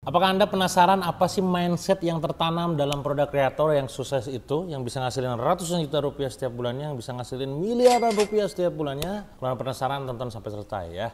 Apakah Anda penasaran apa sih mindset yang tertanam dalam produk kreator yang sukses itu, yang bisa ngasilin ratusan juta rupiah setiap bulannya, yang bisa ngasilin miliaran rupiah setiap bulannya? Kalau Anda penasaran, tonton sampai selesai ya.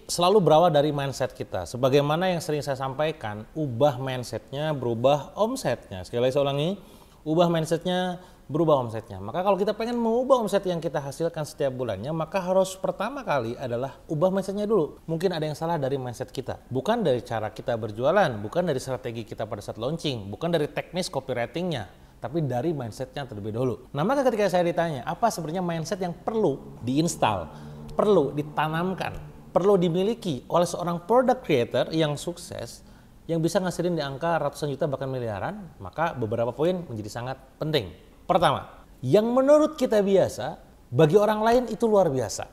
Selalu berawal dari mindset kita. Sebagaimana yang sering saya sampaikan, ubah mindsetnya, berubah omsetnya. Sekali lagi saya ulangi, ubah mindsetnya, berubah omsetnya. Maka kalau kita pengen mengubah omset yang kita hasilkan setiap bulannya, maka harus pertama kali adalah ubah mindsetnya dulu. Mungkin ada yang salah dari mindset kita. Bukan dari cara kita berjualan, bukan dari strategi kita pada saat launching, bukan dari teknis copywritingnya, tapi dari mindsetnya terlebih dahulu. Nah, maka ketika saya ditanya, apa sebenarnya mindset yang perlu diinstal, perlu ditanamkan, perlu dimiliki oleh seorang product creator yang sukses, yang bisa ngasilin di angka ratusan juta bahkan miliaran, maka beberapa poin menjadi sangat penting. Pertama, yang menurut kita biasa, bagi orang lain itu luar biasa.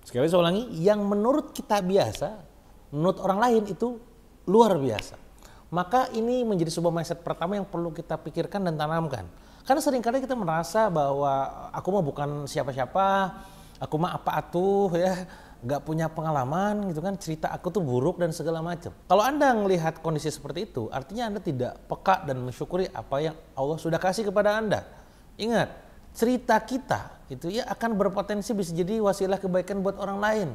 Sekali lagi saya ulangi, yang menurut kita biasa, menurut orang lain itu luar biasa. Maka ini menjadi sebuah mindset pertama yang perlu kita pikirkan dan tanamkan. Karena seringkali kita merasa bahwa aku mah bukan siapa-siapa, aku mah apa atuh ya, gak punya pengalaman gitu kan, cerita aku tuh buruk dan segala macam. Kalau Anda melihat kondisi seperti itu, artinya Anda tidak peka dan mensyukuri apa yang Allah sudah kasih kepada Anda. Ingat, cerita kita itu ya akan berpotensi bisa jadi wasilah kebaikan buat orang lain.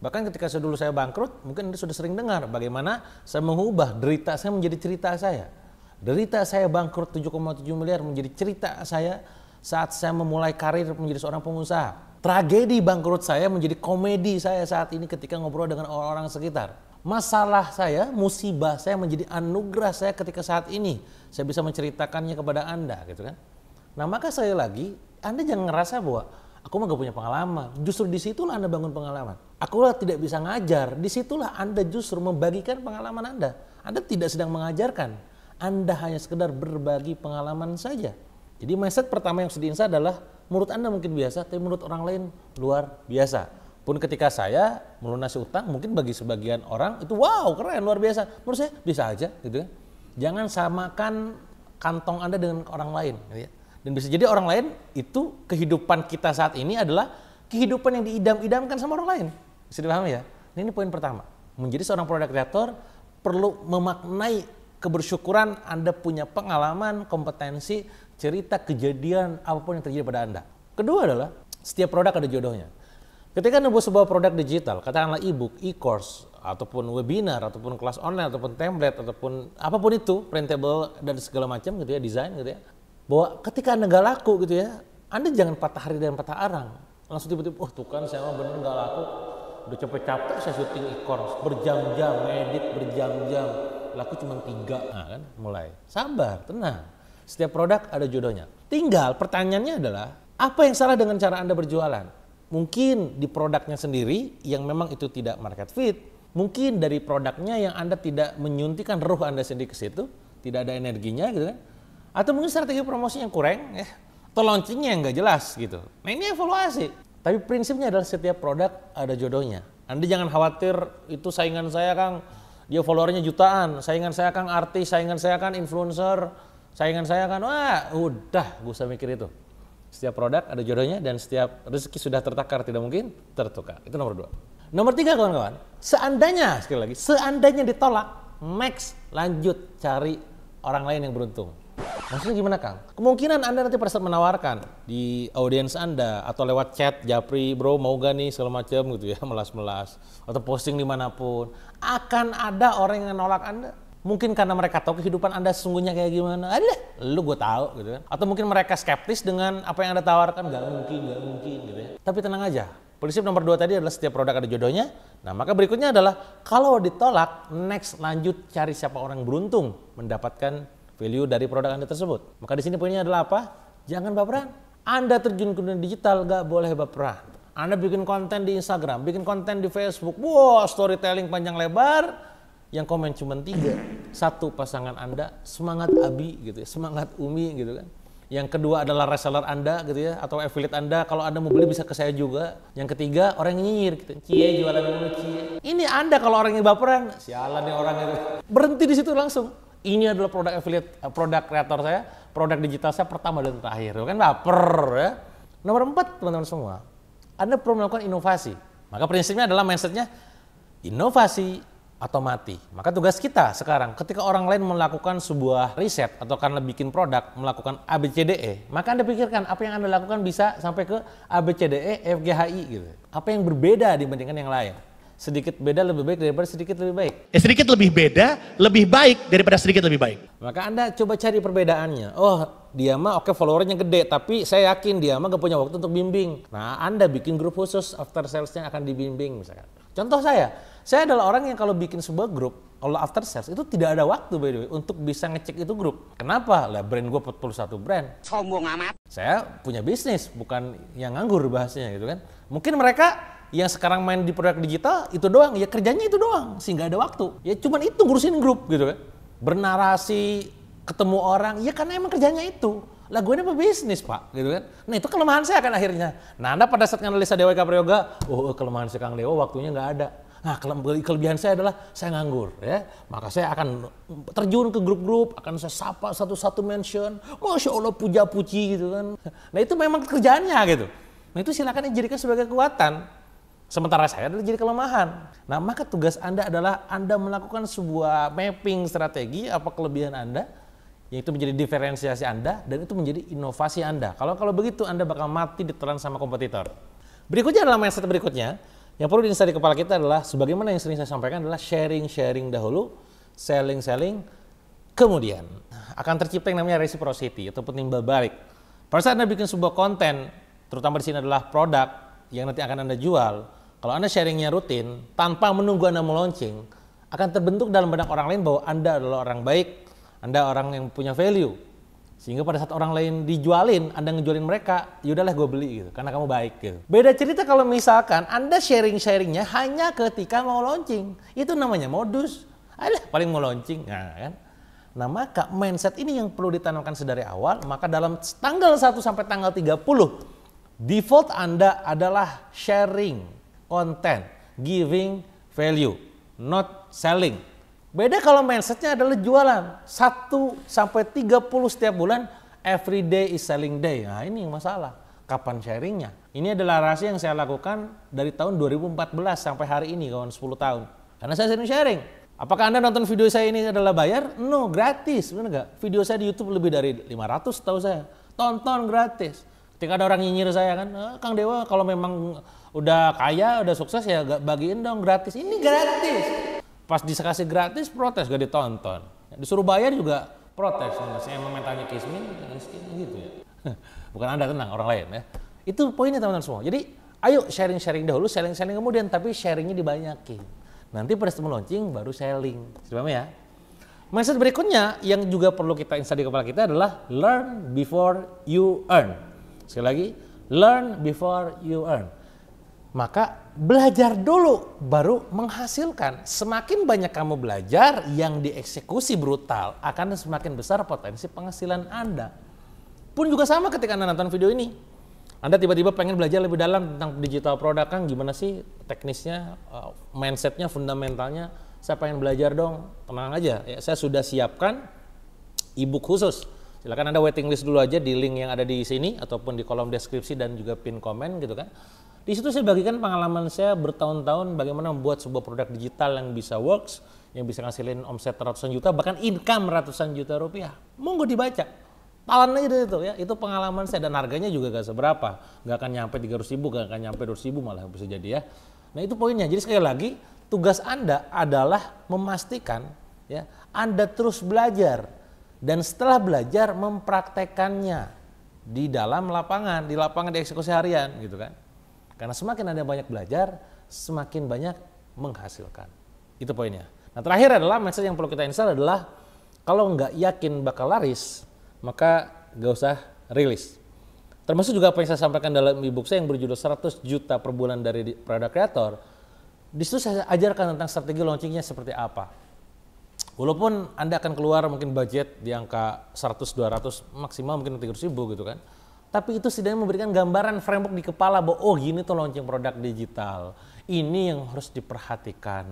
Bahkan ketika dulu saya bangkrut, mungkin Anda sudah sering dengar bagaimana saya mengubah derita saya menjadi cerita saya. Derita saya bangkrut 7,7 miliar menjadi cerita saya saat saya memulai karir menjadi seorang pengusaha. Tragedi bangkrut saya menjadi komedi saya saat ini ketika ngobrol dengan orang-orang sekitar. Masalah saya, musibah saya menjadi anugerah saya ketika saat ini saya bisa menceritakannya kepada Anda gitu kan. Nah, maka sekali lagi, Anda jangan ngerasa bahwa aku mah gak punya pengalaman. Justru disitulah Anda bangun pengalaman. Aku tidak bisa ngajar, disitulah Anda justru membagikan pengalaman Anda. Anda tidak sedang mengajarkan, Anda hanya sekedar berbagi pengalaman saja. Jadi mindset pertama yang harus diinstal adalah menurut Anda mungkin biasa, tapi menurut orang lain luar biasa. Pun ketika saya melunasi utang, mungkin bagi sebagian orang itu wow keren, luar biasa. Menurut saya bisa aja gitu. Jangan samakan kantong Anda dengan orang lain gitu ya. Dan bisa jadi orang lain itu kehidupan kita saat ini adalah kehidupan yang diidam-idamkan sama orang lain. Bisa dipahami ya? Nah, ini poin pertama. Menjadi seorang product creator perlu memaknai kebersyukuran Anda punya pengalaman, kompetensi, cerita, kejadian, apapun yang terjadi pada Anda. Kedua adalah setiap produk ada jodohnya. Ketika Anda buat sebuah produk digital, katakanlah e-book, e-course, ataupun webinar, ataupun kelas online, ataupun template, ataupun apapun itu, printable dan segala macam gitu ya, desain gitu ya. Bahwa ketika Anda nggak laku gitu ya, Anda jangan patah hari dan patah arang. Langsung tiba-tiba, oh tuh kan saya mah bener nggak laku. Udah capek-capek saya syuting e-course, berjam-jam, edit berjam-jam. Laku cuma 3, nah kan mulai. Sabar, tenang. Setiap produk ada jodohnya. Tinggal pertanyaannya adalah, apa yang salah dengan cara Anda berjualan? Mungkin di produknya sendiri yang memang itu tidak market fit. Mungkin dari produknya yang Anda tidak menyuntikkan ruh Anda sendiri ke situ. Tidak ada energinya gitu kan. Atau mungkin strategi promosi yang kurang ya. Atau launchingnya yang nggak jelas gitu. Nah, ini evaluasi. Tapi prinsipnya adalah setiap produk ada jodohnya. Anda jangan khawatir itu saingan saya Kang, dia followernya jutaan. Saingan saya Kang artis, saingan saya kan influencer. Saingan saya kan, wah udah gak usah mikir itu. Setiap produk ada jodohnya dan setiap rezeki sudah tertakar tidak mungkin tertukar. Itu nomor 2. Nomor 3 kawan-kawan, seandainya, sekali lagi, seandainya ditolak, next lanjut cari orang lain yang beruntung. Maksudnya gimana Kang? Kemungkinan Anda nanti pada saat menawarkan di audiens Anda atau lewat chat, Japri bro mau gak nih segala macam gitu ya, melas-melas. Atau posting dimanapun, akan ada orang yang nolak Anda. Mungkin karena mereka tahu kehidupan Anda sesungguhnya kayak gimana. Alah, lu gue tahu gitu kan. Atau mungkin mereka skeptis dengan apa yang Anda tawarkan. Gak mungkin gitu ya. Tapi tenang aja. Prinsip nomor 2 tadi adalah setiap produk ada jodohnya. Nah, maka berikutnya adalah kalau ditolak, next lanjut cari siapa orang beruntung mendapatkan value dari produk Anda tersebut. Maka di sini poinnya adalah apa? Jangan baperan. Anda terjun ke dunia digital gak boleh baperan. Anda bikin konten di Instagram, bikin konten di Facebook. Wow, storytelling panjang lebar. Yang komen cuma 3. 1 pasangan Anda semangat Abi gitu ya, semangat Umi gitu kan. Yang kedua adalah reseller Anda gitu ya, atau affiliate Anda, kalau Anda mau beli bisa ke saya juga. Yang ketiga orang yang nyinyir gitu. Cie jualan dulu cie. Ini Anda kalau orang yang baperan, sialan nih orang itu. Berhenti di situ langsung. Ini adalah produk affiliate, produk kreator saya, produk digital saya pertama dan terakhir. Kan baper ya. Nomor 4 teman-teman semua, Anda perlu melakukan inovasi. Maka prinsipnya adalah mindsetnya inovasi atau mati. Maka tugas kita sekarang ketika orang lain melakukan sebuah riset atau karena bikin produk melakukan ABCDE, maka Anda pikirkan apa yang Anda lakukan bisa sampai ke ABCDE, FGHI gitu. Apa yang berbeda dibandingkan yang lain? Sedikit beda lebih baik daripada sedikit lebih baik. Sedikit lebih beda, lebih baik daripada sedikit lebih baik. Maka Anda coba cari perbedaannya. Oh, dia mah oke followernya gede, tapi saya yakin dia mah gak punya waktu untuk bimbing. Nah, Anda bikin grup khusus after salesnya akan dibimbing misalkan. Contoh saya adalah orang yang kalau bikin sebuah grup, kalau after sales itu tidak ada waktu by the way untuk bisa ngecek itu grup. Kenapa? Lah brand gue 41 brand. Sombong amat. Saya punya bisnis, bukan yang nganggur bahasanya gitu kan. Mungkin mereka yang sekarang main di produk digital itu doang, ya kerjanya itu doang, sehingga ada waktu. Ya cuman itu ngurusin grup gitu kan. Bernarasi, ketemu orang, ya karena emang kerjanya itu. Lah gue ini pebisnis pak, gitu kan. Nah itu kelemahan saya kan akhirnya. Nah Anda pada saat nganalisa DWK Prayoga, oh kelemahan si Kang Dewo waktunya nggak ada. Nah kelebihan saya adalah saya nganggur ya. Maka saya akan terjun ke grup-grup, akan saya sapa satu-satu mention. Masya Allah puja-puji gitu kan. Nah itu memang kerjaannya gitu. Nah itu silakan dijadikan sebagai kekuatan. Sementara saya adalah jadi kelemahan. Nah maka tugas Anda adalah Anda melakukan sebuah mapping strategi apa kelebihan Anda, yaitu menjadi diferensiasi Anda dan itu menjadi inovasi Anda. Kalau begitu Anda bakal mati ditelan sama kompetitor. Berikutnya adalah mindset berikutnya. Yang perlu diingat di kepala kita adalah sebagaimana yang sering saya sampaikan adalah sharing dahulu, selling kemudian akan tercipta yang namanya reciprocity ataupun timbal balik. Pada saat Anda bikin sebuah konten, terutama di sini adalah produk yang nanti akan Anda jual. Kalau Anda sharingnya rutin tanpa menunggu Anda mau launching, akan terbentuk dalam benak orang lain bahwa Anda adalah orang baik, Anda orang yang punya value. Sehingga pada saat orang lain dijualin, Anda ngejualin mereka, yaudahlah gue beli gitu, karena kamu baik gitu. Beda cerita kalau misalkan Anda sharingnya hanya ketika mau launching. Itu namanya modus. Alah, paling mau launching. Nah, kan? Nah maka mindset ini yang perlu ditanamkan sedari awal, maka dalam tanggal 1 sampai tanggal 30, default Anda adalah sharing konten, giving value, not selling. Beda kalau mindsetnya adalah jualan. 1 sampai 30 setiap bulan, every day is selling day. Nah ini yang masalah. Kapan sharingnya? Ini adalah rahasia yang saya lakukan dari tahun 2014 sampai hari ini, kawan 10 tahun. Karena saya sering sharing. Apakah Anda nonton video saya ini adalah bayar? No, gratis. Benar nggak? Video saya di YouTube lebih dari 500 tahu saya. Tonton gratis. Ketika ada orang nyinyir saya kan, Kang Dewa kalau memang udah kaya, udah sukses ya bagiin dong gratis. Ini gratis. Pas dikasih gratis protes gak ditonton. Disuruh bayar juga protes. Saya emang mentalnya kismin gitu ya. Bukan Anda, tenang, orang lain ya. Itu poinnya teman-teman semua. Jadi ayo sharing dahulu, selling kemudian, tapi sharingnya dibanyakin. Nanti pada saat launching baru selling. Paham ya? Mindset berikutnya yang juga perlu kita install di kepala kita adalah learn before you earn. Sekali lagi, learn before you earn. Maka belajar dulu baru menghasilkan. Semakin banyak kamu belajar yang dieksekusi brutal, akan semakin besar potensi penghasilan Anda. Pun juga sama ketika Anda nonton video ini. Anda tiba-tiba pengen belajar lebih dalam tentang digital product, kan gimana sih teknisnya, mindsetnya, fundamentalnya. Saya pengen belajar dong, tenang aja. Ya, saya sudah siapkan e-book khusus. Silakan Anda waiting list dulu aja di link yang ada di sini ataupun di kolom deskripsi dan juga pin komen gitu kan. Di situ saya bagikan pengalaman saya bertahun-tahun bagaimana membuat sebuah produk digital yang bisa works, yang bisa ngasilin omset ratusan juta, bahkan income ratusan juta rupiah. Monggo dibaca. Talan aja itu ya, itu pengalaman saya dan harganya juga gak seberapa. Gak akan nyampe 300 ribu, gak akan nyampe 200 ribu malah bisa jadi ya. Nah itu poinnya. Jadi sekali lagi tugas Anda adalah memastikan ya Anda terus belajar. Dan setelah belajar mempraktekannya di dalam lapangan, di lapangan dieksekusi harian gitu kan. Karena semakin Anda banyak belajar, semakin banyak menghasilkan. Itu poinnya. Nah terakhir adalah mindset yang perlu kita install adalah kalau nggak yakin bakal laris, maka nggak usah rilis. Termasuk juga apa yang saya sampaikan dalam e-book saya yang berjudul 100 juta per bulan dari produk kreator. Di situ saya ajarkan tentang strategi launchingnya seperti apa. Walaupun Anda akan keluar mungkin budget di angka 100-200 maksimal mungkin 300 ribu gitu kan. Tapi itu setidaknya memberikan gambaran framework di kepala bahwa oh gini tuh launching produk digital. Ini yang harus diperhatikan.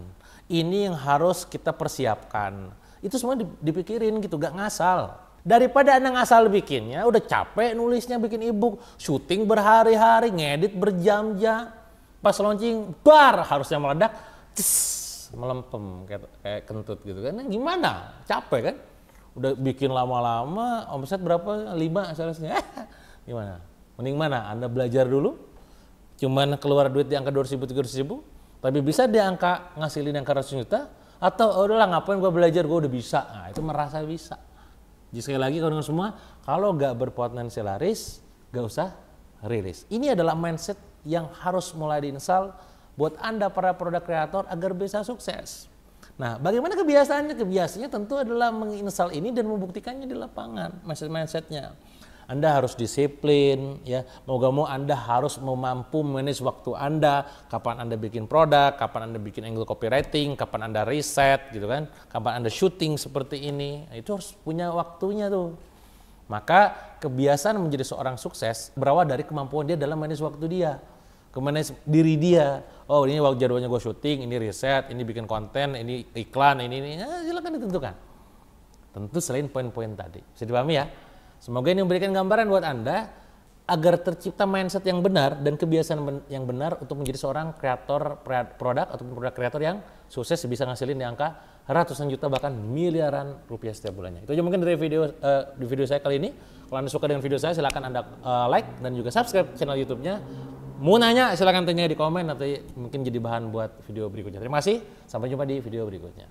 Ini yang harus kita persiapkan. Itu semua dipikirin gitu, gak ngasal. Daripada Anda ngasal bikinnya, udah capek nulisnya bikin e-book, syuting berhari-hari, ngedit berjam-jam. Pas launching, bar harusnya meledak, melempem kayak kentut gitu kan. Gimana? Capek kan? Udah bikin lama-lama, omset berapa? 5 seharusnya. Gimana? Mending mana? Anda belajar dulu, cuman keluar duit di angka 200.000, 300.000, tapi bisa di angka ngasilin angka 100 juta, atau udahlah ngapain gue belajar, gue udah bisa. Nah itu merasa bisa. Jadi sekali lagi kawan-kawan semua, kalau gak berpotensi laris, gak usah rilis. Ini adalah mindset yang harus mulai diinstal buat Anda para produk kreator agar bisa sukses. Nah, bagaimana kebiasaannya? Kebiasaannya tentu adalah menginstal ini dan membuktikannya di lapangan, mindsetnya. Anda harus disiplin, ya. Mau gak mau Anda harus mampu manage waktu Anda, kapan Anda bikin produk, kapan Anda bikin angle copywriting, kapan Anda riset, gitu kan, kapan Anda syuting seperti ini. Nah, itu harus punya waktunya tuh. Maka kebiasaan menjadi seorang sukses berawal dari kemampuan dia dalam manage waktu dia, manage diri dia. Oh ini waktu jadwalnya gue syuting, ini riset, ini bikin konten, ini iklan, ini. Nah, silakan ditentukan. Tentu selain poin-poin tadi. Bisa dipahami ya? Semoga ini memberikan gambaran buat Anda agar tercipta mindset yang benar dan kebiasaan yang benar untuk menjadi seorang kreator produk atau produk kreator yang sukses bisa ngasilin di angka ratusan juta bahkan miliaran rupiah setiap bulannya. Itu aja mungkin dari di video saya kali ini. Kalau Anda suka dengan video saya silahkan Anda like dan juga subscribe channel YouTube-nya. Mau nanya silahkan tanya di komen atau mungkin jadi bahan buat video berikutnya. Terima kasih, sampai jumpa di video berikutnya.